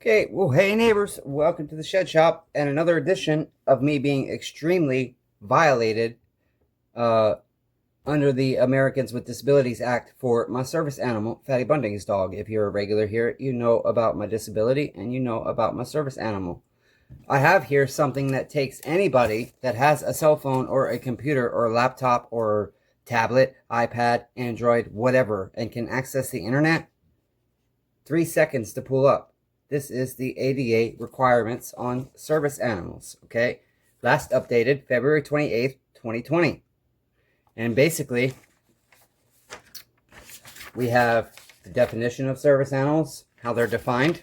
Okay, well, hey neighbors, welcome to the Shed Shop and another edition of me being extremely violated uh, under the Americans with Disabilities Act for my service animal, Fatty Bunting's dog. If you're a regular here, you know about my disability and you know about my service animal. I have here something that takes anybody that has a cell phone or a computer or a laptop or tablet, iPad, Android, whatever, and can access the internet. 3 seconds to pull up. This is the ADA requirements on service animals, okay? Last updated February 28th, 2020. And basically, we have the definition of service animals, how they're defined.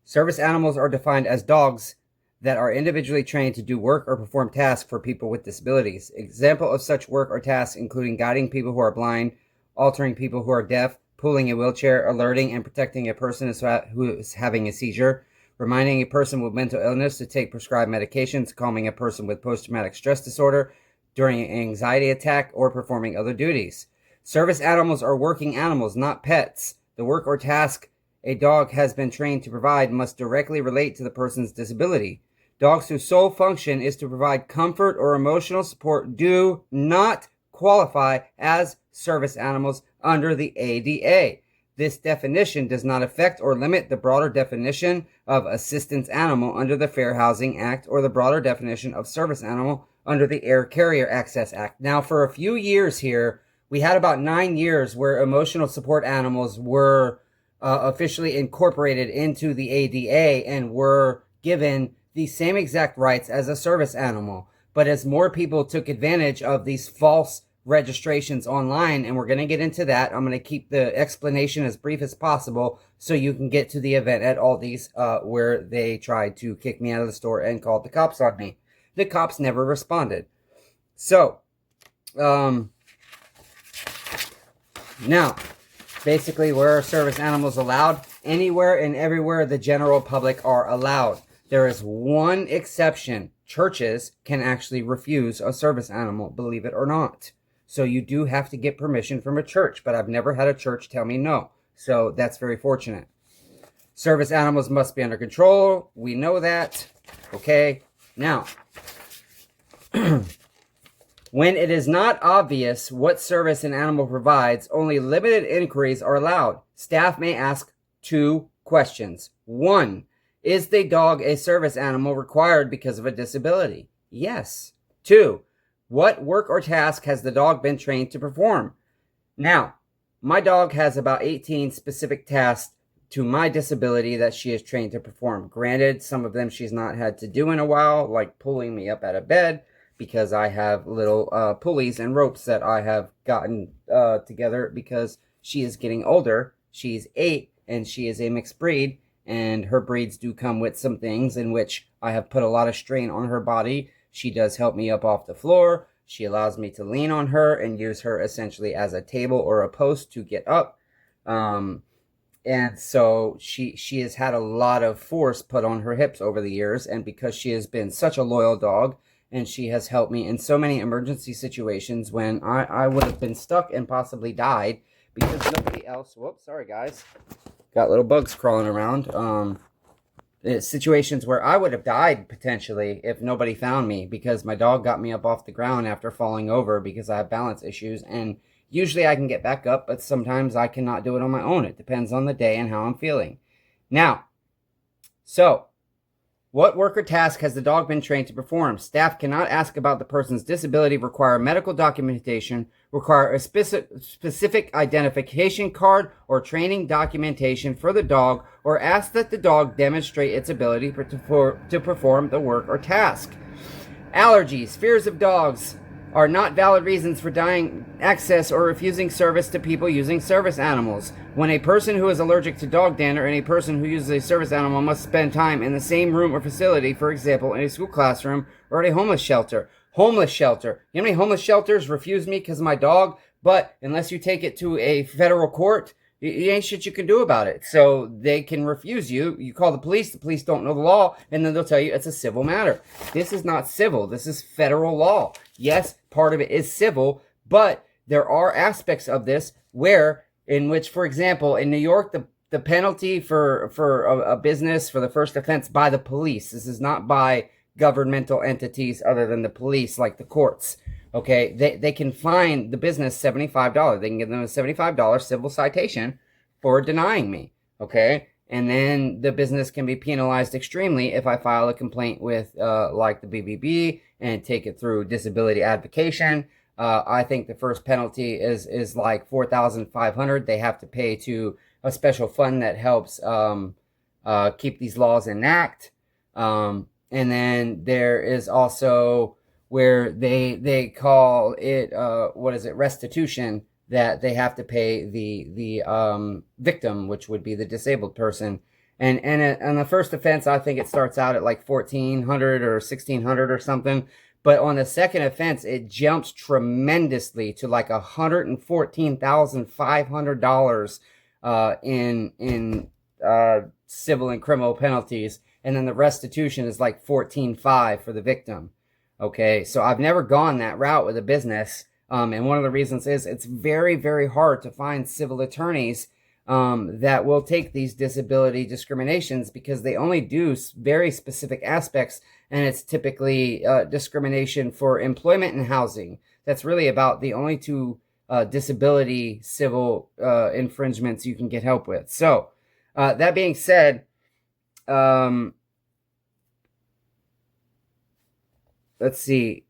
Service animals are defined as dogs that are individually trained to do work or perform tasks for people with disabilities. Example of such work or tasks including guiding people who are blind, altering people who are deaf, pulling a wheelchair, alerting and protecting a person who is having a seizure, reminding a person with mental illness to take prescribed medications, calming a person with post-traumatic stress disorder during an anxiety attack, or performing other duties. Service animals are working animals, not pets. The work or task a dog has been trained to provide must directly relate to the person's disability. Dogs whose sole function is to provide comfort or emotional support do not qualify as service animals under the ADA. This definition does not affect or limit the broader definition of assistance animal under the Fair Housing Act or the broader definition of service animal under the Air Carrier Access Act. Now, for a few years here, we had about 9 years where emotional support animals were officially incorporated into the ADA and were given the same exact rights as a service animal. But as more people took advantage of these false registrations online, and we're going to get into that. I'm going to keep the explanation as brief as possible so you can get to the event at Aldis where they tried to kick me out of the store and called the cops on me. The cops never responded. So, now, basically, where are service animals allowed? Anywhere and everywhere the general public are allowed. There is one exception. Churches can actually refuse a service animal, believe it or not. So you do have to get permission from a church, but I've never had a church tell me no. So that's very fortunate. Service animals must be under control. We know that. Okay. Now, when it is not obvious what service an animal provides, only limited inquiries are allowed. Staff may ask 2 questions. 1, is the dog a service animal required because of a disability? Yes. 2, what work or task has the dog been trained to perform? Now, my dog has about 18 specific tasks to my disability that she is trained to perform. Granted, some of them she's not had to do in a while, like pulling me up out of bed, because I have little pulleys and ropes that I have gotten together because she is getting older. She's 8 and she is a mixed breed, and her breeds do come with some things in which I have put a lot of strain on her body. She does help me up off the floor. She allows me to lean on her and use her essentially as a table or a post to get up. And so she has had a lot of force put on her hips over the years, and because she has been such a loyal dog, and she has helped me in so many emergency situations when I would have been stuck and possibly died because nobody else, whoops, sorry guys, got little bugs crawling around, situations where I would have died potentially if nobody found me, because my dog got me up off the ground after falling over because I have balance issues, and usually I can get back up, but sometimes I cannot do it on my own. It depends on the day and how I'm feeling. Now, so what work or task has the dog been trained to perform? Staff cannot ask about the person's disability, require medical documentation, require a specific identification card or training documentation for the dog, or ask that the dog demonstrate its ability to perform the work or task. Allergies, fears of dogs are not valid reasons for denying access or refusing service to people using service animals. When a person who is allergic to dog dander and a person who uses a service animal must spend time in the same room or facility, for example, in a school classroom or at a homeless shelter. Homeless shelter. You know how many homeless shelters refuse me because of my dog? But unless you take it to a federal court, you ain't shit you can do about it. So they can refuse you. You call the police don't know the law, and then they'll tell you it's a civil matter. This is not civil. This is federal law. Yes, part of it is civil, but there are aspects of this in which, for example, in New York, the penalty for a business for the first offense by the police. This is not by governmental entities other than the police, like the courts. Okay, they can fine the business $75. They can give them a $75 civil citation for denying me. Okay, and then the business can be penalized extremely if I file a complaint with like the BBB and take it through disability advocation. I think the first penalty is like $4,500. They have to pay to a special fund that helps keep these laws in act. And then there is also where they call it restitution, that they have to pay the victim, which would be the disabled person. And on the first offense, I think it starts out at like $1,400 or $1,600 or something. But on the second offense, it jumps tremendously to like $114,500 in civil and criminal penalties. And then the restitution is like $14,500 for the victim. Okay, so I've never gone that route with a business. And one of the reasons is it's very, very hard to find civil attorneys that will take these disability discriminations, because they only do very specific aspects, and it's typically discrimination for employment and housing. That's really about the only two disability civil infringements you can get help with. So that being said, let's see.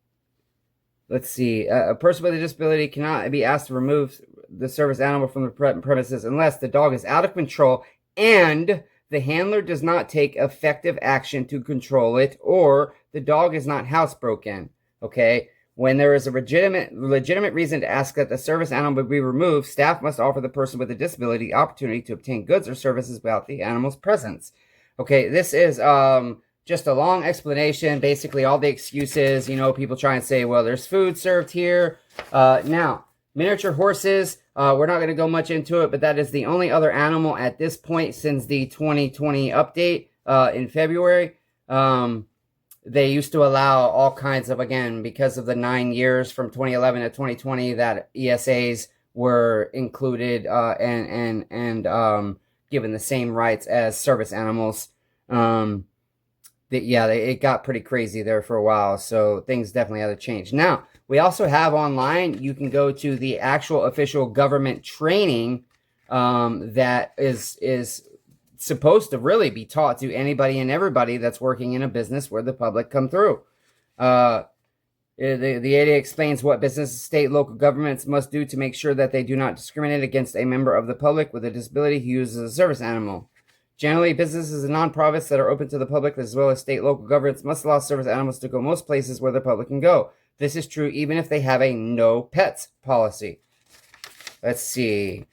A person with a disability cannot be asked to remove the service animal from the premises unless the dog is out of control and the handler does not take effective action to control it, or the dog is not housebroken. Okay? When there is a legitimate reason to ask that the service animal be removed, staff must offer the person with a disability the opportunity to obtain goods or services without the animal's presence. Okay, this is just a long explanation. Basically, all the excuses, people try and say, well, there's food served here. Now, miniature horses, we're not going to go much into it, but that is the only other animal at this point since the 2020 update in February. They used to allow all kinds of, again, because of the 9 years from 2011 to 2020 that ESAs were included and given the same rights as service animals. It got pretty crazy there for a while, so things definitely had to change. Now, we also have online, you can go to the actual official government training that is supposed to really be taught to anybody and everybody that's working in a business where the public come through. The ADA explains what businesses, state, local governments must do to make sure that they do not discriminate against a member of the public with a disability who uses a service animal. Generally, businesses and nonprofits that are open to the public, as well as state, local governments, must allow service animals to go most places where the public can go. This is true even if they have a no pets policy. Let's see.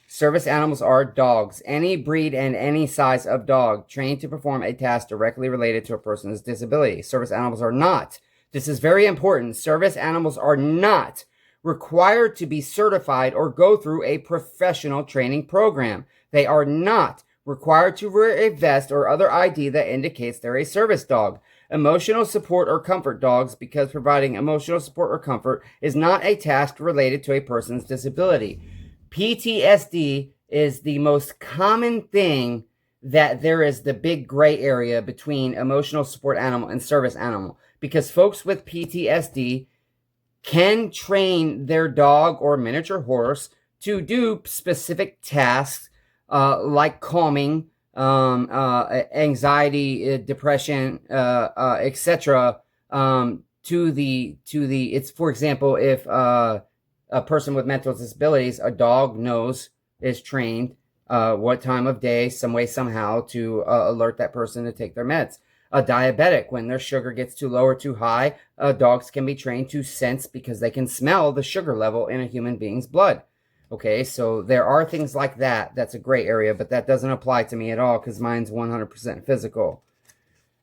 Service animals are dogs. Any breed and any size of dog trained to perform a task directly related to a person's disability. Service animals are not. This is very important. Service animals are not required to be certified or go through a professional training program. They are not required to wear a vest or other ID that indicates they're a service dog. Emotional support or comfort dogs, because providing emotional support or comfort is not a task related to a person's disability. PTSD is the most common thing that there is the big gray area between emotional support animal and service animal, because folks with PTSD can train their dog or miniature horse to do specific tasks like calming, anxiety, depression, etc. It's, for example, if a person with mental disabilities, a dog is trained what time of day, some way, somehow, to alert that person to take their meds. A diabetic, when their sugar gets too low or too high, dogs can be trained to sense, because they can smell the sugar level in a human being's blood. Okay, so there are things like that. That's a gray area, but that doesn't apply to me at all, because mine's 100% physical.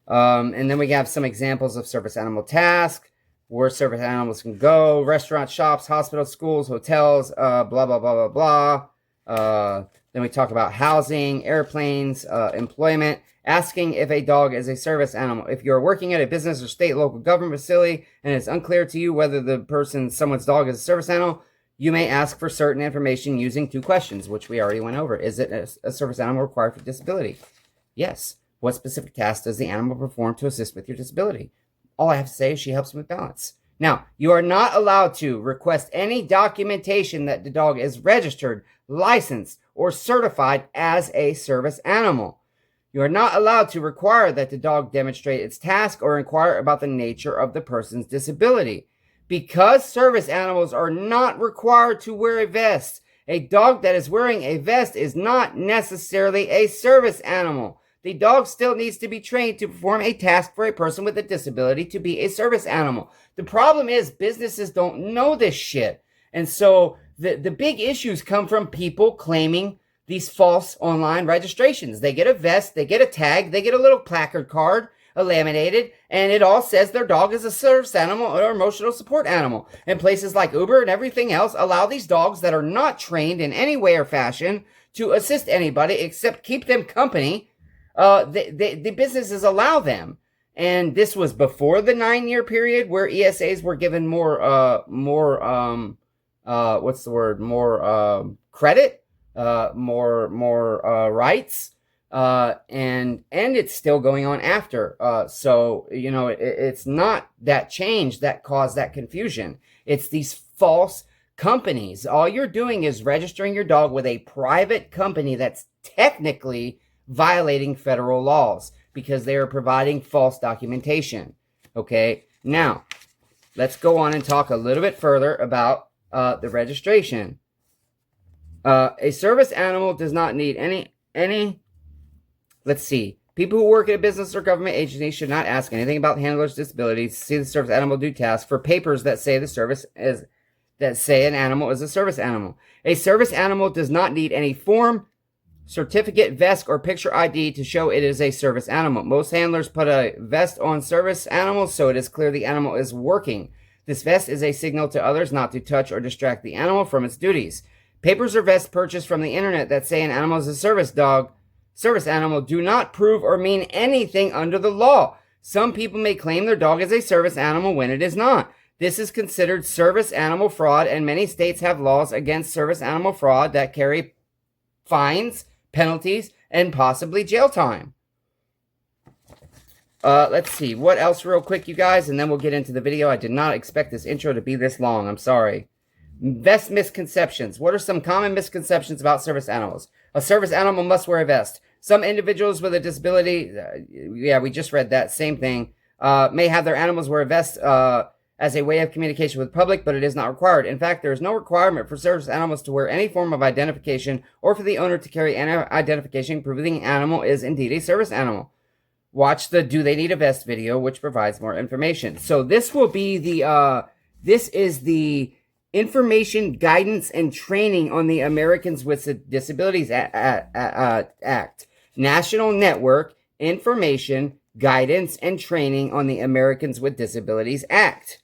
And then we have some examples of service animal tasks, where service animals can go: restaurants, shops, hospitals, schools, hotels, blah, blah, blah, blah, blah. Then we talk about housing, airplanes, employment, asking if a dog is a service animal. If you're working at a business or state, local government facility, and it's unclear to you whether someone's dog is a service animal, You may ask for certain information using 2 questions, which we already went over. Is it a service animal required for disability? Yes. What specific task does the animal perform to assist with your disability? All I have to say is she helps with balance. Now, you are not allowed to request any documentation that the dog is registered, licensed, or certified as a service animal. You are not allowed to require that the dog demonstrate its task or inquire about the nature of the person's disability. Because service animals are not required to wear a vest, a dog that is wearing a vest is not necessarily a service animal. The dog still needs to be trained to perform a task for a person with a disability to be a service animal. The problem is businesses don't know this shit. And so the big issues come from people claiming these false online registrations. They get a vest, they get a tag, they get a little placard card, laminated, and it all says their dog is a service animal or emotional support animal. And places like Uber and everything else allow these dogs that are not trained in any way or fashion to assist anybody except keep them company. The businesses allow them. And this was before the 9-year period where ESAs were given more credit, more rights. And it's still going on after. So, you know, it's not that change that caused that confusion. It's these false companies. All you're doing is registering your dog with a private company that's technically violating federal laws because they are providing false documentation. Okay, now let's go on and talk a little bit further about the registration. A service animal does not need any. Let's see. People who work at a business or government agency should not ask anything about the handler's disability to see the service animal do tasks for papers that say an animal is a service animal. A service animal does not need any form, certificate, vest, or picture ID to show it is a service animal. Most handlers put a vest on service animals so it is clear the animal is working. This vest is a signal to others not to touch or distract the animal from its duties. Papers or vests purchased from the internet that say an animal is a service animal do not prove or mean anything under the law. Some people may claim their dog is a service animal when it is not. This is considered service animal fraud, and many states have laws against service animal fraud that carry fines, penalties, and possibly jail time. Let's see. What else real quick, you guys? And then we'll get into the video. I did not expect this intro to be this long. I'm sorry. Vest misconceptions. What are some common misconceptions about service animals? A service animal must wear a vest. Some individuals with a disability, yeah, we just read that, same thing, may have their animals wear a vest as a way of communication with the public, but it is not required. In fact, there is no requirement for service animals to wear any form of identification or for the owner to carry any identification proving the animal is indeed a service animal. Watch the Do They Need a Vest video, which provides more information. So this will be this is the information, guidance, and training on the Americans with Disabilities Act. National Network, Information, Guidance, and Training on the Americans with Disabilities Act.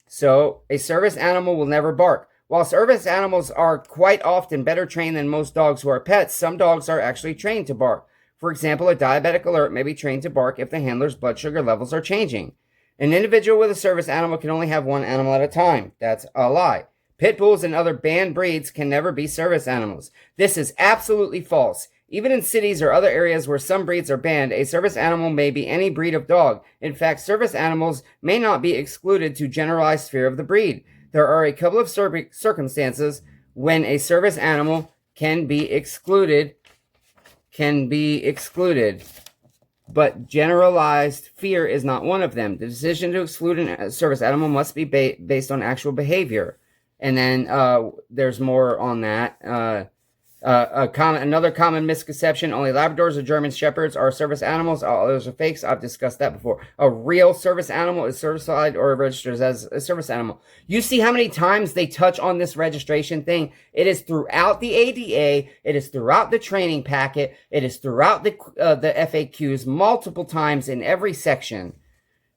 So a service animal will never bark. While service animals are quite often better trained than most dogs who are pets, some dogs are actually trained to bark. For example, a diabetic alert may be trained to bark if the handler's blood sugar levels are changing. An individual with a service animal can only have one animal at a time. That's a lie. Pit bulls and other banned breeds can never be service animals. This is absolutely false. Even in cities or other areas where some breeds are banned, a service animal may be any breed of dog. In fact, service animals may not be excluded to generalized sphere of the breed. There are a couple of circumstances when a service animal can be excluded, but generalized fear is not one of them. The decision to exclude a service animal must be based on actual behavior. And then there's more on that. Another common misconception, only Labradors or German Shepherds are service animals. All others are fakes. I've discussed that before. A real service animal is certified or registered as a service animal. You see how many times they touch on this registration thing? It is throughout the ADA. It is throughout the training packet. It is throughout the FAQs multiple times in every section.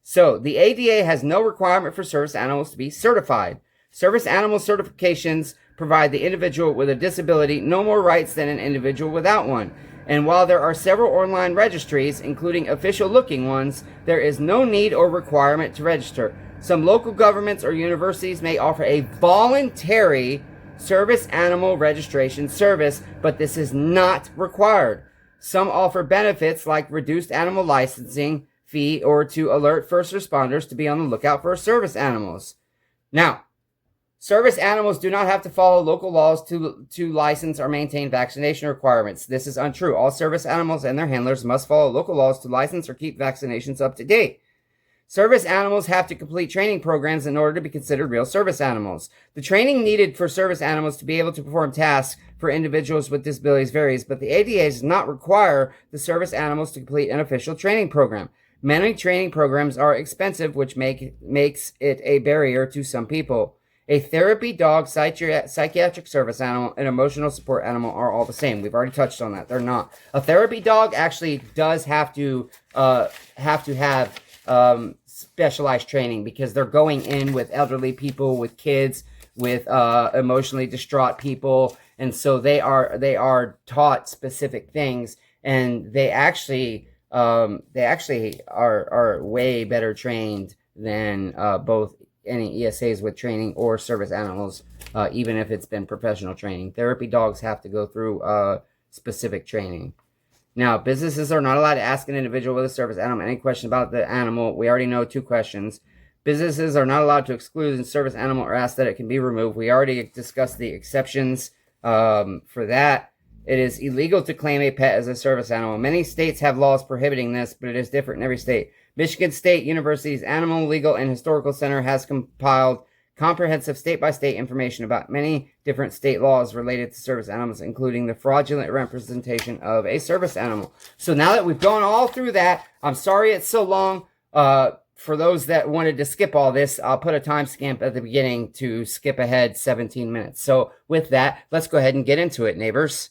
So the ADA has no requirement for service animals to be certified. Service animal certifications provide the individual with a disability no more rights than an individual without one. And while there are several online registries, including official-looking ones, there is no need or requirement to register. Some local governments or universities may offer a voluntary service animal registration service, but this is not required. Some offer benefits like reduced animal licensing fee or to alert first responders to be on the lookout for service animals. Now, service animals do not have to follow local laws to license or maintain vaccination requirements. This is untrue. All service animals and their handlers must follow local laws to license or keep vaccinations up to date. Service animals have to complete training programs in order to be considered real service animals. The training needed for service animals to be able to perform tasks for individuals with disabilities varies, but the ADA does not require the service animals to complete an official training program. Many training programs are expensive, which makes it a barrier to some people. A therapy dog, psychiatric service animal, and emotional support animal are all the same. We've already touched on that. They're not. A therapy dog actually does have to have specialized training because they're going in with elderly people, with kids, with emotionally distraught people, and so they are taught specific things, and they actually are way better trained than both any ESAs with training or service animals, even if it's been professional training. Therapy dogs have to go through specific training. Now, businesses are not allowed to ask an individual with a service animal any question about the animal. We already know 2 questions. Businesses are not allowed to exclude a service animal or ask that it can be removed. We already discussed the exceptions for that. It is illegal to claim a pet as a service animal. Many states have laws prohibiting this, but it is different in every state. Michigan State University's Animal Legal and Historical Center has compiled comprehensive state-by-state information about many different state laws related to service animals, including the fraudulent representation of a service animal. So now that we've gone all through that, I'm sorry it's so long. For those that wanted to skip all this, I'll put a timestamp at the beginning to skip ahead 17 minutes. So with that, let's go ahead and get into it, neighbors.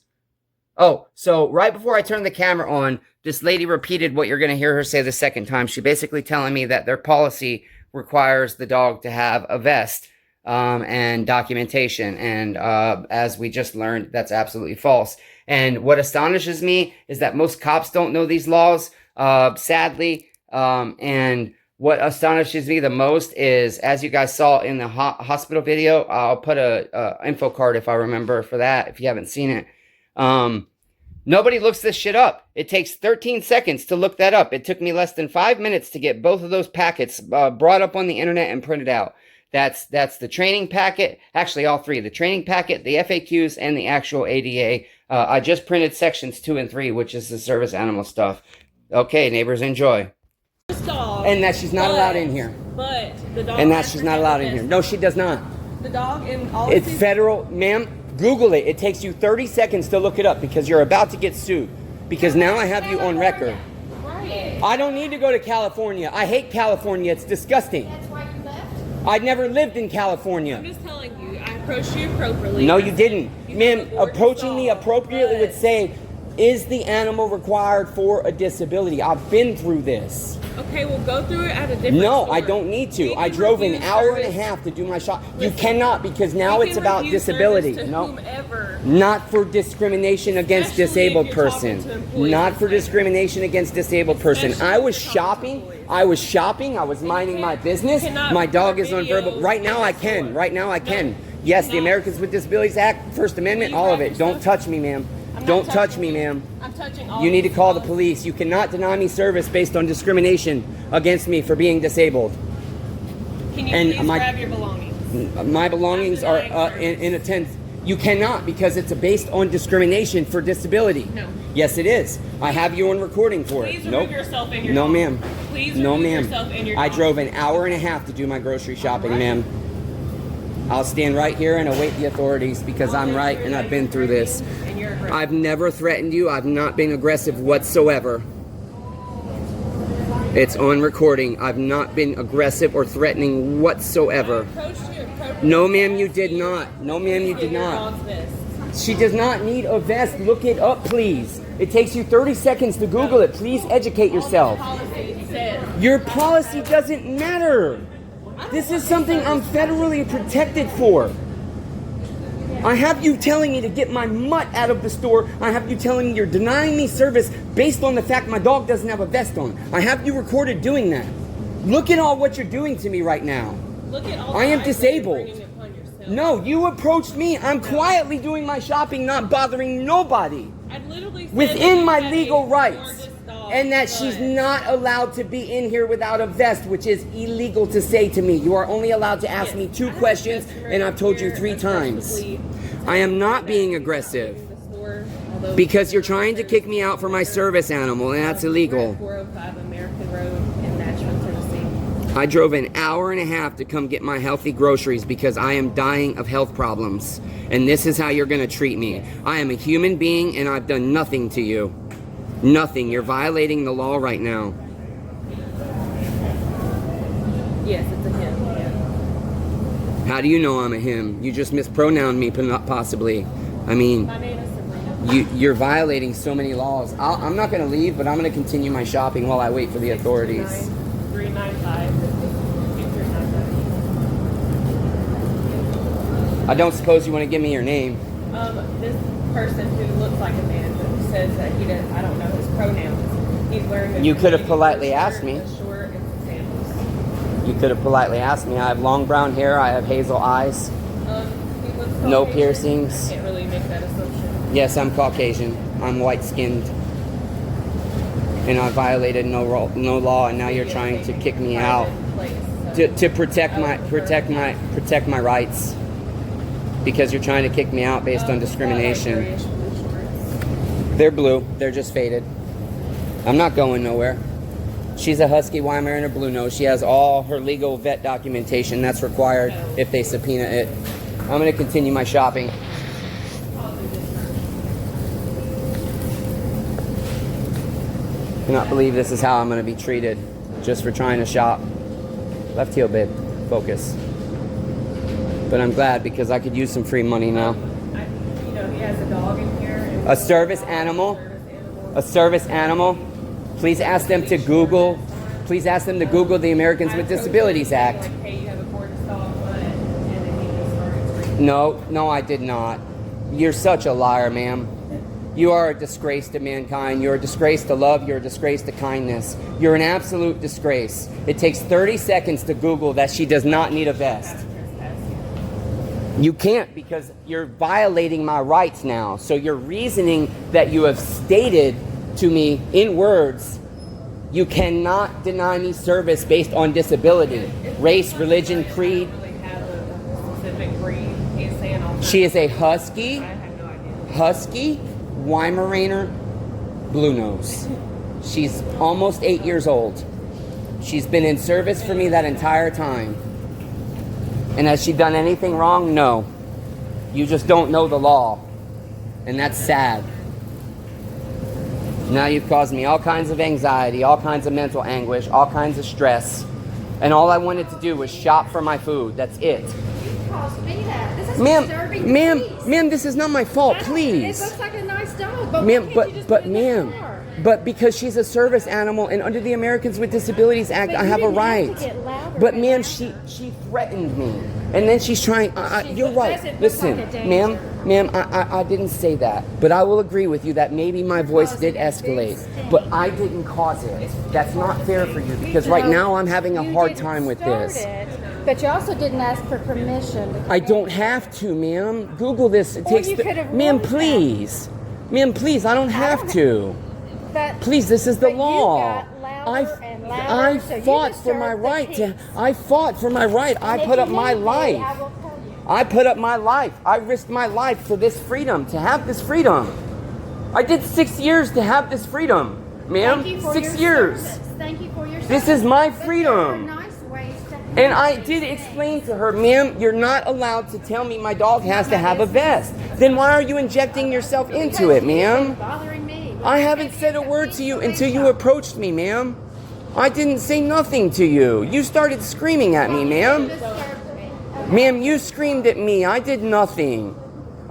Oh, so right before I turned the camera on, this lady repeated what you're going to hear her say the second time. She basically telling me that their policy requires the dog to have a vest and documentation. And as we just learned, that's absolutely false. And what astonishes me is that most cops don't know these laws, sadly. And what astonishes me the most is, as you guys saw in the hospital video, I'll put a info card if I remember for that, if you haven't seen it. Nobody looks this shit up. It takes 13 seconds to look that up. It took me less than 5 minutes to get both of those packets brought up on the internet and printed out. That's the training packet. Actually, all 3. The training packet, the FAQs, and the actual ADA. I just printed sections 2 and 3, which is the service animal stuff. Okay, neighbors, enjoy. Dog, and that she's not allowed in here. But the dog. And that she's not allowed in here. No, she does not. The dog and all. It's federal, ma'am. Google it. It takes you 30 seconds to look it up because you're about to get sued. Because now I have you on record. Right. I don't need to go to California. I hate California. It's disgusting. That's why you left? I never lived in California. I'm just telling you, I approached you appropriately. No, you didn't. You Ma'am, have a approaching me dog, appropriately would say, is the animal required for a disability? I've been through this. Okay, we'll go through it at a different No, store. I don't need to. We I can drove an review hour and a service. half to do my shot. You Listen, cannot because now we it's can about review disability. service to No. whomever. Not for discrimination against Especially disabled if you're talking person. to employees Not and for stuff. discrimination against disabled person. Especially I if was you're talking to shopping. employees. I was minding my business. cannot My dog record is on verbal. videos Right now in I the can. store. Right now I No, can. you Yes, the cannot. Americans with Disabilities Act, First Amendment, Will you all of grab it. your Don't stuff? touch me, ma'am. I'm not Don't touch touching me, you. ma'am. I'm touching all You need to these call the dogs. police. You cannot deny me service based on discrimination against me for being disabled. Can you And please grab your belongings? My belongings are in a tent. You cannot because it's based on discrimination for disability. No. Yes, it is. I have you on recording for Please it. remove Nope. yourself and your No, dog. ma'am. Please No, remove ma'am. yourself and your I dog. drove an hour and a half to do my grocery shopping, Right. ma'am. I'll stand right here and await the authorities because I'm right and I've been through this. And you're aggressive. I've never threatened you. I've not been aggressive whatsoever. It's on recording. I've not been aggressive or threatening whatsoever. Approached you appropriately. No, ma'am, you did not. No, ma'am, you Get did your not. dog's vest. She does not need a vest. Look it up, please. It takes you 30 seconds to Google it. Please educate yourself. Policy says. Your policy doesn't matter. This is something I'm federally protected for. I have you telling me to get my mutt out of the store. I have you telling me you're denying me service based on the fact my dog doesn't have a vest on. I have you recorded doing that. Look at all what you're doing to me right now. Look at all I am the eyes disabled. that you're bringing upon yourself. No, you approached me. I'm quietly doing my shopping, not bothering nobody. I literally said Within that my you had legal a rights. gorgeous dog, And that but she's not allowed to be in here without a vest, which is illegal to say to me. You are only allowed to ask me 2 I have a questions, customer and I've told you here 3 times. aggressively I am not being aggressive. in the store, although Because you're trying to kick me out for my service animal, and that's illegal. 405 American Road in Nashville, Tennessee. I drove an hour and a half to come get my healthy groceries because I am dying of health problems. And this is how you're going to treat me. I am a human being, and I've done nothing to you. Nothing. You're violating the law right now. Yes, it's a him. Yeah. How do you know I'm a him? You just mispronounced me, possibly. I mean, My name is Sabrina. you're violating so many laws. I'm not going to leave, but I'm going to continue my shopping while I wait for the authorities. 395. I don't suppose you want to give me your name. This person who looks like a man but who says that he does, I don't know his pronouns. He's wearing a You could have short politely shirt, asked me. a short and some sandals. You could have politely asked me. I have long brown hair. I have hazel eyes. He looks No Caucasian. piercings. I can't really make that assumption. Yes, I'm Caucasian. I'm white-skinned. And I violated no law, and now you're trying to kick me out to protect my rights. Because you're trying to kick me out based on discrimination. They're blue. They're just faded. I'm not going nowhere. She's a Husky Weimaraner Blue Nose. She has all her legal vet documentation that's required if they subpoena it. I'm going to continue my shopping. I cannot believe this is how I'm going to be treated just for trying to shop. Left heel, babe. Focus. But I'm glad because I could use some free money now. He has a dog in here. A service animal. A service animal. Please ask them to Google. Please ask them to Google the Americans with Disabilities Act. Hey, you have a gorgeous dog, but and then he just started screaming. No, I did not. You're such a liar, ma'am. You are a disgrace to mankind. You're a disgrace to love. You're a disgrace to kindness. You're an absolute disgrace. It takes 30 seconds to Google that she does not need a vest. You can't because you're violating my rights now. So you're reasoning that you have stated to me in words, you cannot deny me service based on disability, race, religion, creed. She is a Husky, Husky Weimaraner Blue Nose. She's almost 8 years old. She's been in service for me that entire time. And has she done anything wrong? No. You just don't know the law. And that's sad. Now you've caused me all kinds of anxiety, all kinds of mental anguish, all kinds of stress. And all I wanted to do was shop for my food. That's it. You caused me that. This is disturbing. Ma'am, this is not my fault, please. It looks like a nice dog, but Ma'am, why can't you just put it in the car? But because she's a service animal and under the Americans with Disabilities Act, But I you have a didn't have right. to get louder But than ma'am, that. she threatened me. And then she's trying, you're right. doesn't look Listen, like a danger. ma'am, I didn't say that. But I will agree with you that maybe my voice did escalate. But I didn't cause it. That's not fair for you because right now I'm having a hard time with this. But you also didn't ask for permission. I don't have to, ma'am. Google this. It Or takes you could have ma'am, wrote that. please. Ma'am, please, I don't have to. But, Please, this is the but law. You got louder and louder, I so you fought for my disturbed the right to. peace. I fought for my right. And I if put you up my need me, life. I will tell you. I put up my life. I risked my life for this freedom, to have this freedom. I did 6 years to have this freedom, ma'am. Thank you for 6 your years. service. Thank you for your This service. is my But there are freedom. nice ways to And I handle did these explain things. to her, ma'am, you're not allowed to tell me my dog has to have a vest. Then why are you injecting yourself into it, Because you've been ma'am? bothering me. I haven't said a word to you until you approached me, ma'am. I didn't say nothing to you. You started screaming at me, ma'am. Ma'am, you screamed at me. I did nothing.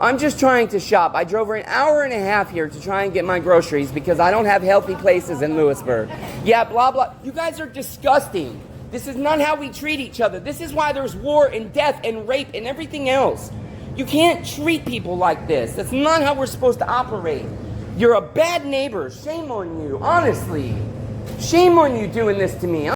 I'm just trying to shop. I drove an hour and a half here to try and get my groceries because I don't have healthy places in Lewisburg. Yeah, blah, blah. You guys are disgusting. This is not how we treat each other. This is why there's war and death and rape and everything else. You can't treat people like this. That's not how we're supposed to operate. You're a bad neighbor. Shame on you, honestly. Shame on you doing this to me.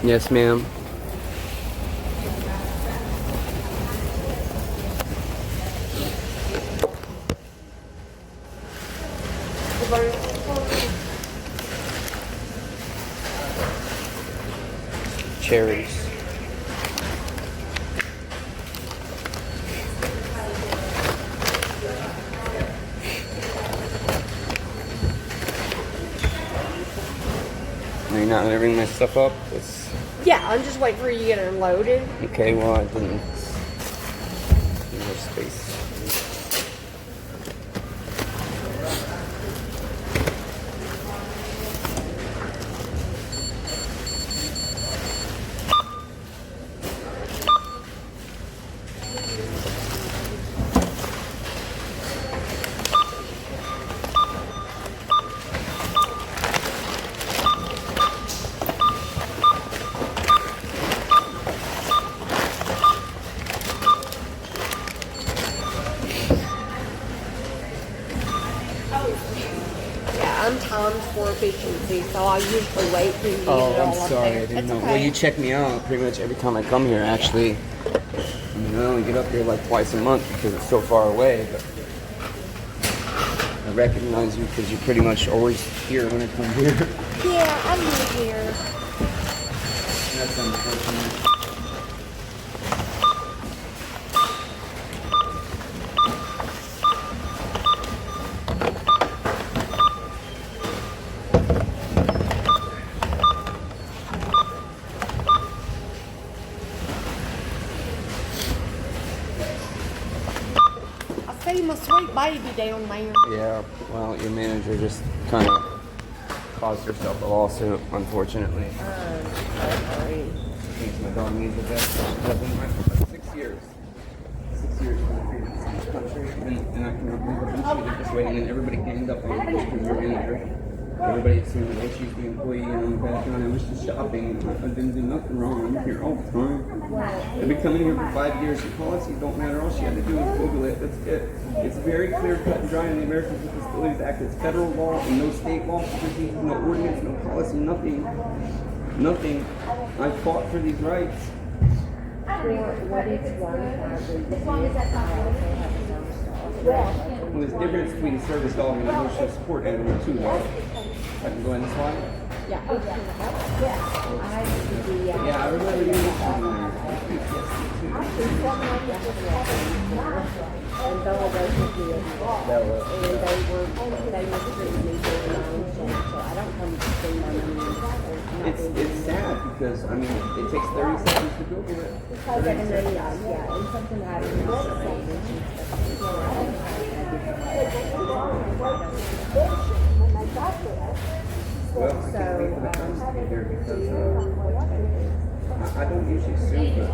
Yes, ma'am. Cherries. Are you not gonna bring my stuff up? Yeah, I'm just waiting for you to get it unloaded. Okay, well, I didn't. More space. Yeah, I'm timed for efficiency, so I usually wait till you get it all up there. I didn't That's know. okay. Well, you check me out pretty much every time I come here, actually. I mean, I only get up here like twice a month because it's so far away, but I recognize you because you're pretty much always here when I come here. Yeah, I'm new here. That's unfortunate. I see my sweet baby down there. Yeah, well, your manager just kind of caused herself a lawsuit, unfortunately. Thinks my dog needs a vet. She doesn't. Like 6 years. 6 years for the freedom of this country. And I cannot believe I've been treated this way. And then everybody ganged up on me because you're manager. Everybody assumed that she's the employee and I'm the background. I was just shopping. I didn't do nothing wrong. I'm here all the time. I've been coming here for 5 years. The policies don't matter. All she had to do was Google it. That's it. It's very clear, cut and dry in the Americans with Disabilities Act. It's federal law and no state law. There's no ordinance, no policy, nothing. Nothing. I fought for these rights. Well, there's a difference between a service dog and an emotional support animal too, though. I can go in this slide? Yeah, I remember you mentioning that. And Bella goes with me as well. And they were treating me very nice, so I don't come to see my money. It's sad because, I mean, it takes 30 seconds to Google it. And then, yeah, and something happened. Well, I can't wait for the cops to get here because I don't usually sue, but I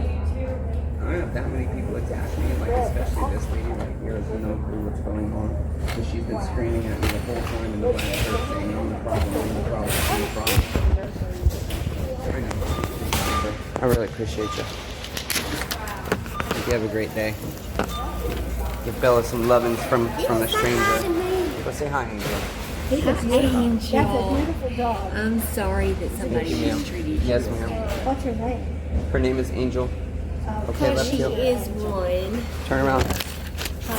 don't have that many people attach me, like especially this lady right here has no clue what's going on. Because she's been screaming at me the whole time in the last her saying, I'm the problem, I'm the problem, I'm the problem. I know. I really appreciate you. Hope you have a great day. Give Bella some lovin's from the stranger. Go say hi, Angel. Angel. That's a beautiful dog. I'm sorry that somebody mistreated you. Yes, ma'am. What's her name? Her name is Angel. Okay, left She heel. is one. Turn around.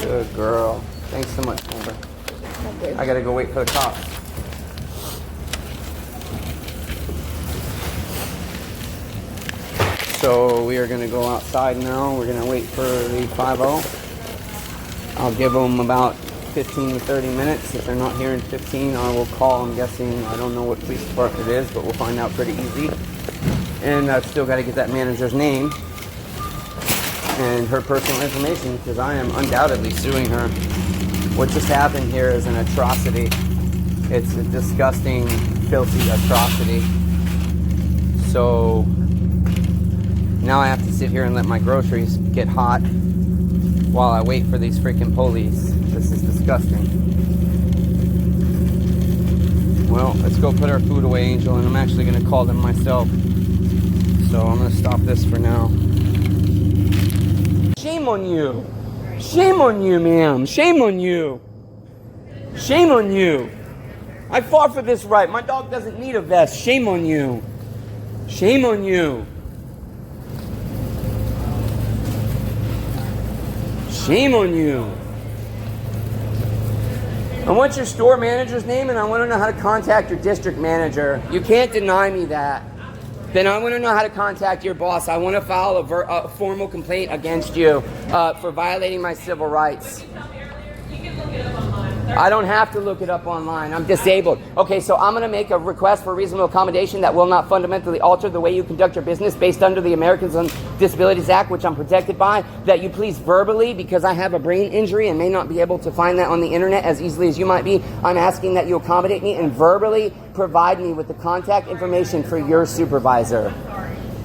Good girl. Thanks so much, Amber. I gotta go wait for the cops. So we are gonna go outside now. We're gonna wait for the 5-0. I'll give them about 15 to 30 minutes. If they're not here in 15, I will call. I'm guessing, I don't know what police department it is, but we'll find out pretty easy. And I've still got to get that manager's name and her personal information because I am undoubtedly suing her. What just happened here is an atrocity. It's a disgusting, filthy atrocity. So now I have to sit here and let my groceries get hot while I wait for these freaking police. This is disgusting. Well, let's go put our food away, Angel, and I'm actually going to call them myself. So I'm going to stop this for now. Shame on you. Shame on you, ma'am. Shame on you. Shame on you. I fought for this right. My dog doesn't need a vest. Shame on you. Shame on you. Shame on you. I want your store manager's name, and I want to know how to contact your district manager. You can't deny me that. Then I want to know how to contact your boss. I want to file a formal complaint against you for violating my civil rights. I don't have to look it up online. I'm disabled. Okay, so I'm going to make a request for reasonable accommodation that will not fundamentally alter the way you conduct your business based under the Americans with Disabilities Act, which I'm protected by, that you please verbally, because I have a brain injury and may not be able to find that on the internet as easily as you might be, I'm asking that you accommodate me and verbally provide me with the contact information for your supervisor.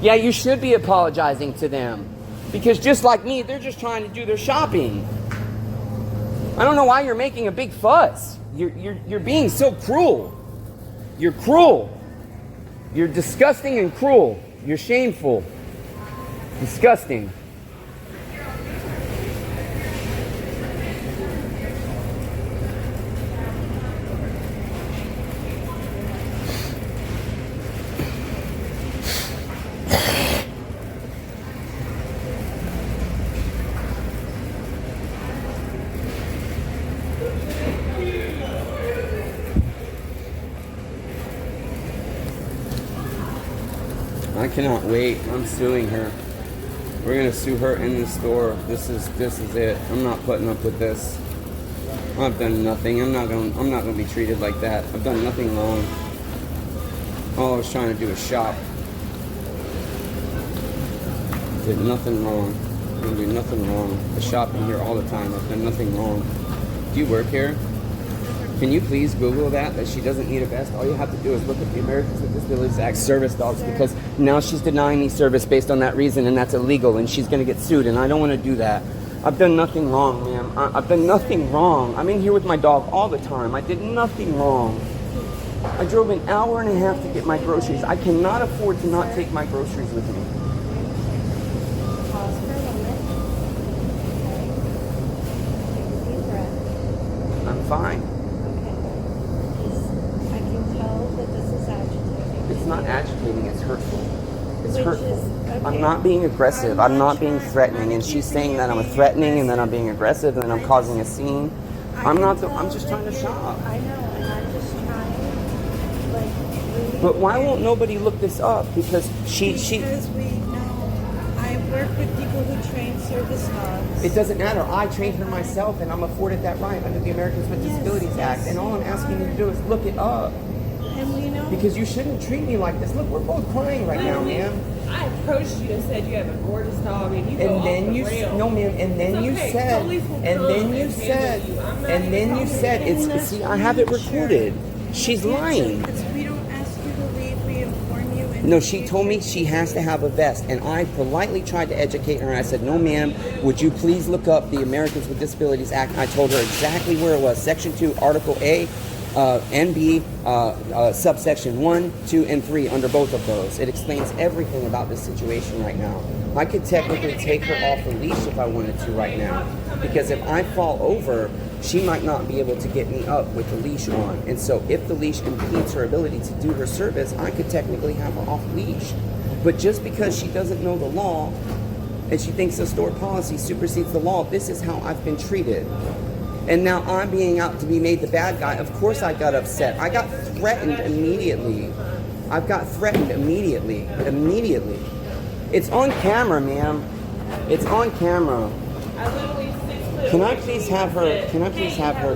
Yeah, you should be apologizing to them, because just like me, they're just trying to do their shopping. I don't know why you're making a big fuss. You're being so cruel. You're cruel. You're disgusting and cruel. You're shameful. Disgusting. I cannot wait. I'm suing her. We're gonna sue her in the store. This is it. I'm not putting up with this. I've done nothing. I'm not gonna be treated like that. I've done nothing wrong. All I was trying to do was shop. Did nothing wrong. I'm gonna do nothing wrong. I shop in here all the time. I've done nothing wrong. Do you work here? Can you please Google that she doesn't need a vest? All you have to do is look at the Americans with Disabilities Act service dogs, because now she's denying me service based on that reason, and that's illegal, and she's going to get sued, and I don't want to do that. I've done nothing wrong, ma'am. I've done nothing wrong. I'm in here with my dog all the time. I did nothing wrong. I drove an hour and a half to get my groceries. I cannot afford to not take my groceries with me. Pause for a moment. Take a deep breath. I'm fine. I can tell that this is agitating. It's not agitating, it's hurtful. It's Which hurtful. is, okay. I'm not being aggressive. I'm not being threatening. And she's saying that I'm threatening and then I'm being aggressive and then I'm causing a scene. I'm just trying to shop. I know, and I'm just trying, like, But why won't nobody look this up? Because Because we know, I work with people who train service dogs. it doesn't matter. I trained her myself and I'm afforded that right under the Americans with Disabilities Act. And all I'm asking you to do is look it up. And we know. Because you shouldn't treat me like this. Look, we're both crying right now, ma'am. I approached you and said you have a gorgeous dog, and you go And then off you the rails. no ma'am, and then It's you okay. said, Police will and come then you and said, handle you. I'm not and then you even said, talking it's see, I have it recorded. She's lying. Because we don't ask you to leave, we inform you. And No, she told me she has to have a vest, and I politely tried to educate her. I said, no ma'am, would you please look up the Americans with Disabilities Act? I told her exactly where it was, Section 2, Article A, and B, subsection 1, 2, and 3 under both of those. It explains everything about this situation right now. I could technically take her off the leash if I wanted to right now, because if I fall over, she might not be able to get me up with the leash on. And so if the leash impedes her ability to do her service, I could technically have her off leash. But just because she doesn't know the law and she thinks the store policy supersedes the law, this is how I've been treated. And now I'm being out to be made the bad guy. Of course I got upset. I got threatened immediately. I've got threatened immediately. Immediately. It's on camera, ma'am. It's on camera. I literally 6 foot. Can I please have her? Can I please have her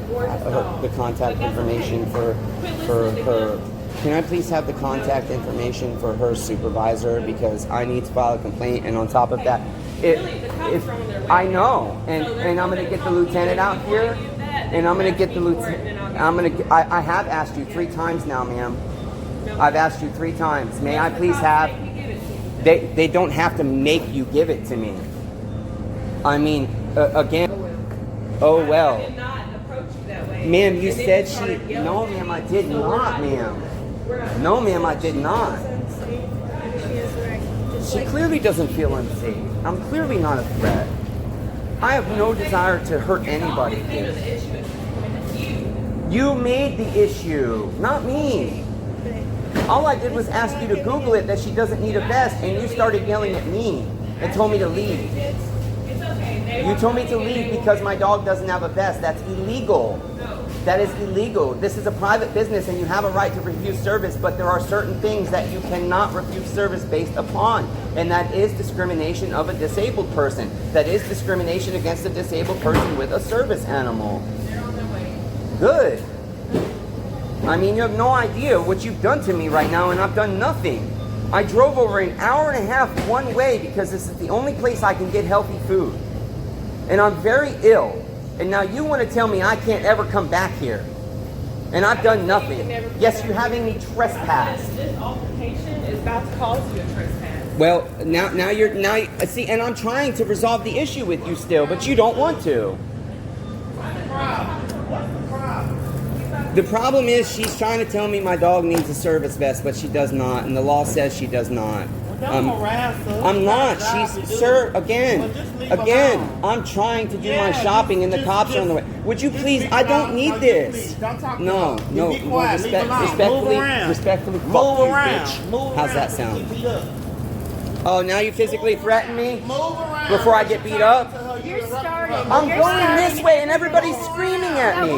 the contact information for her? Can I please have the contact information for her supervisor, because I need to file a complaint, and on top of that, if I know, and I'm gonna get the lieutenant out here, and I'm gonna get the lieutenant. I have asked you 3 times now, ma'am. I've asked you 3 times. May I please have? They don't have to make you give it to me. I mean, again. Oh well. I did not approach you that way. Ma'am, you And then said started she. yelling No, at ma'am, me. I did So we're not, doing ma'am. it. We're not- No, ma'am, I did not. Unsafe, and she has the right. Just She like clearly doesn't feel unsafe. I'm clearly not a threat. I have no desire to hurt anybody. Maybe the issue is you. You made the issue, not me. but All I did was ask you to Google it that she doesn't need a vest, and you started yelling at me and told me to leave. It's okay. You told me to leave because my dog doesn't have a vest. That's illegal. That is illegal. This is a private business and you have a right to refuse service, but there are certain things that you cannot refuse service based upon. And that is discrimination of a disabled person. That is discrimination against a disabled person with a service animal. They're on their way. Good. I mean, you have no idea what you've done to me right now, and I've done nothing. I drove over an hour and a half one way because this is the only place I can get healthy food. And I'm very ill. And now you want to tell me I can't ever come back here. And I've done nothing. Yes, you're having me trespass. This altercation is about to cause you a trespass. Well, now see, and I'm trying to resolve the issue with you still, but you don't want to. The problem is she's trying to tell me my dog needs a service vest, but she does not, and the law says she does not. Don't harass her. I'm not. She's, sir, again, I'm trying to do my shopping and the cops are on the way. Would you please, I don't need this. No, respectfully, fuck you, bitch. How's that sound? Oh, now you physically threaten me? Before I get beat up? You're starting. I'm going this way and everybody's screaming at me.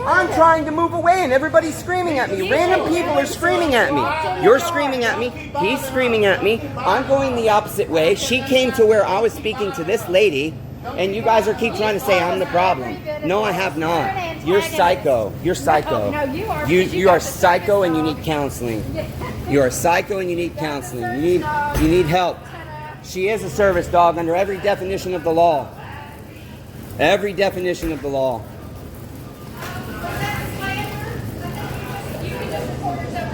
I'm trying to move away and everybody's screaming at me. Random people are screaming at me. You're screaming at me. He's screaming at me. I'm going the opposite way. She came to where I was speaking to this lady, and you guys keep trying to say I'm the problem. No, I have not. You're psycho. You're psycho. No, you are. You are psycho and you need counseling. You are psycho and you need counseling. You need help. She is a service dog under every definition of the law. Every definition of the law.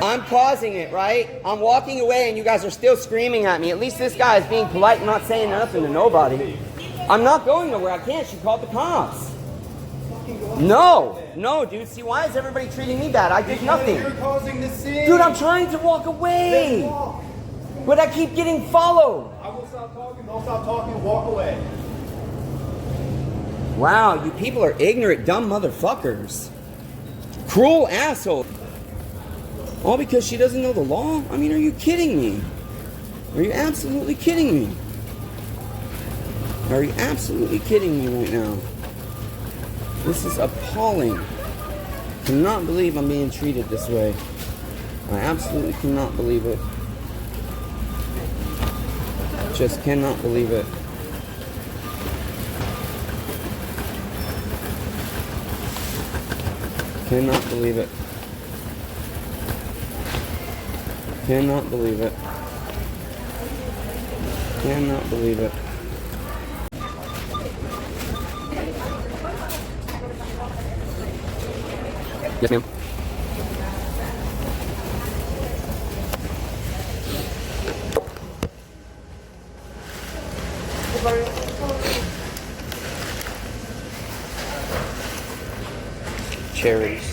I'm causing it, right? I'm walking away and you guys are still screaming at me. At least this guy is being polite and not saying nothing to nobody. I'm not going nowhere. I can't. She called the cops. No, dude. See, why is everybody treating me bad? I did nothing. You're causing the scene. Dude, I'm trying to walk away. But I keep getting followed. I will stop talking. Don't stop talking. Walk away. Wow, you people are ignorant, dumb motherfuckers. Cruel asshole. All because she doesn't know the law? I mean, are you kidding me? Are you absolutely kidding me? Are you absolutely kidding me right now? This is appalling. I cannot believe I'm being treated this way. I absolutely cannot believe it. Just cannot believe it. Cannot believe it. Cannot believe it. Cannot believe it. Yes, ma'am. Cherries.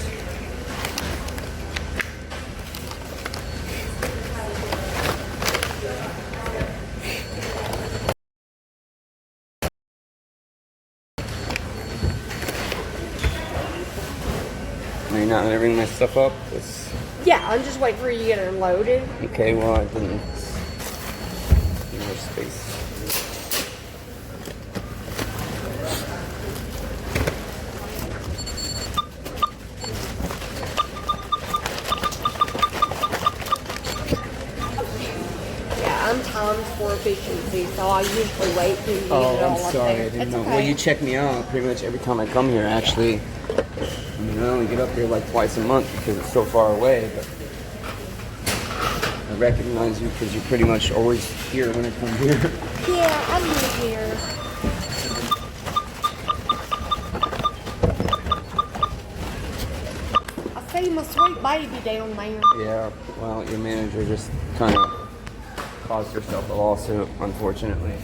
Are you not gonna bring my stuff up? Yeah, I'm just waiting for you to get it unloaded. Okay, well, I didn't. More space. Yeah, I'm timed for efficiency, so I usually wait till you get it all I'm up sorry, there. I didn't It's know. okay. Well, you check me out pretty much every time I come here, actually. I mean, I only get up here like twice a month because it's so far away, but I recognize you because you're pretty much always here when I come here. Yeah, I'm new here. I see my sweet baby down there. Yeah, well, your manager just kind of caused herself a lawsuit, unfortunately.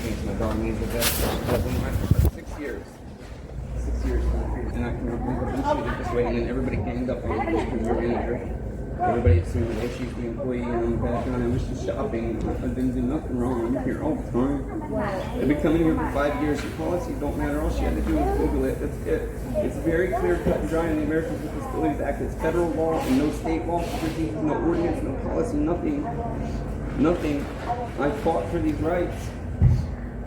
Thinks my dog needs a vest. She doesn't. For 6 years. 6 years. And I can believe I've been treated this way, and then everybody ganged up on me because you're your manager. Everybody assuming that she's the employee and I'm the background and she's shopping. I didn't do nothing wrong. I'm here all the time. I've been coming here for 5 years. Your policies don't matter. All she had to do was Google it. That's it. It's very clear, cut and dry in the Americans with Disabilities Act. It's federal law and no state law. There's no ordinance, no policy, nothing. Nothing. I fought for these rights.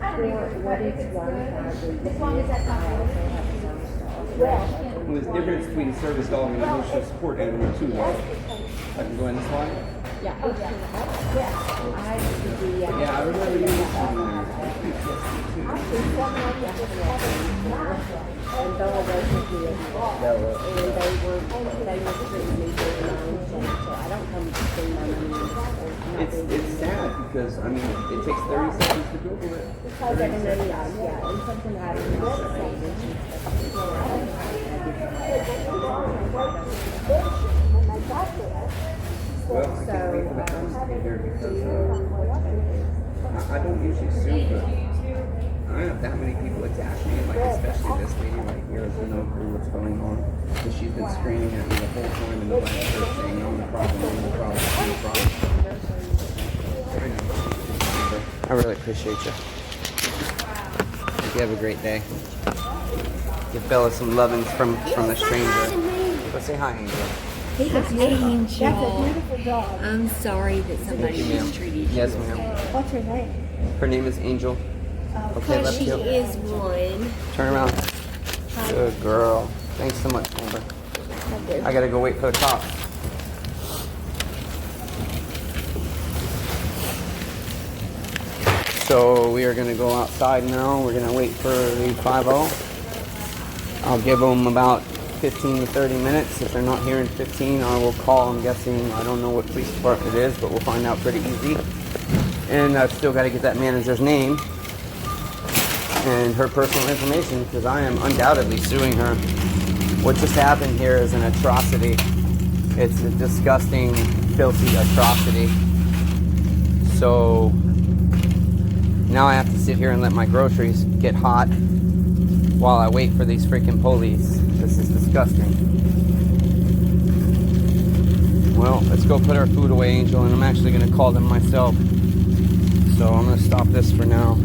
What is one as long as that's not Well, there's a difference between a service dog and an emotional support animal too, though. I can go in this slide? Yeah. I used to be, Yeah, I remember you listening and Bella goes with me as well. And they were treating me very nice, so I don't come to see my money. It's sad because, I mean, it takes 30 seconds to Google it. 30 seconds. Yeah, and something happened. Well, I can't wait for the house to be here because I don't usually sue, but I have that many people attach me, like especially this lady right here has no clue what's going on. Because she's been screaming at me the whole time in the last church saying, no problem, no problem, no problem. I really appreciate you. Hope you have a great day. Give Bella some lovin's from the stranger. Go say hi, Angel. Angel. That's a beautiful dog. I'm sorry that somebody mistreated you. Yes, ma'am. What's her name? Her name is Angel. Okay, Because left she you. is one. Turn around. Good girl. Thanks so much, Amber. I gotta go wait for the cops. So we are gonna go outside now. We're gonna wait for the 5-0. I'll give them about 15 to 30 minutes. If they're not here in 15, I will call. I'm guessing, I don't know what police department it is, but we'll find out pretty easy. And I've still got to get that manager's name and her personal information because I am undoubtedly suing her. What just happened here is an atrocity. It's a disgusting, filthy atrocity. So now I have to sit here and let my groceries get hot while I wait for these freaking police. This is disgusting. Well, let's go put our food away, Angel, and I'm actually going to call them myself. So I'm going to stop this for now.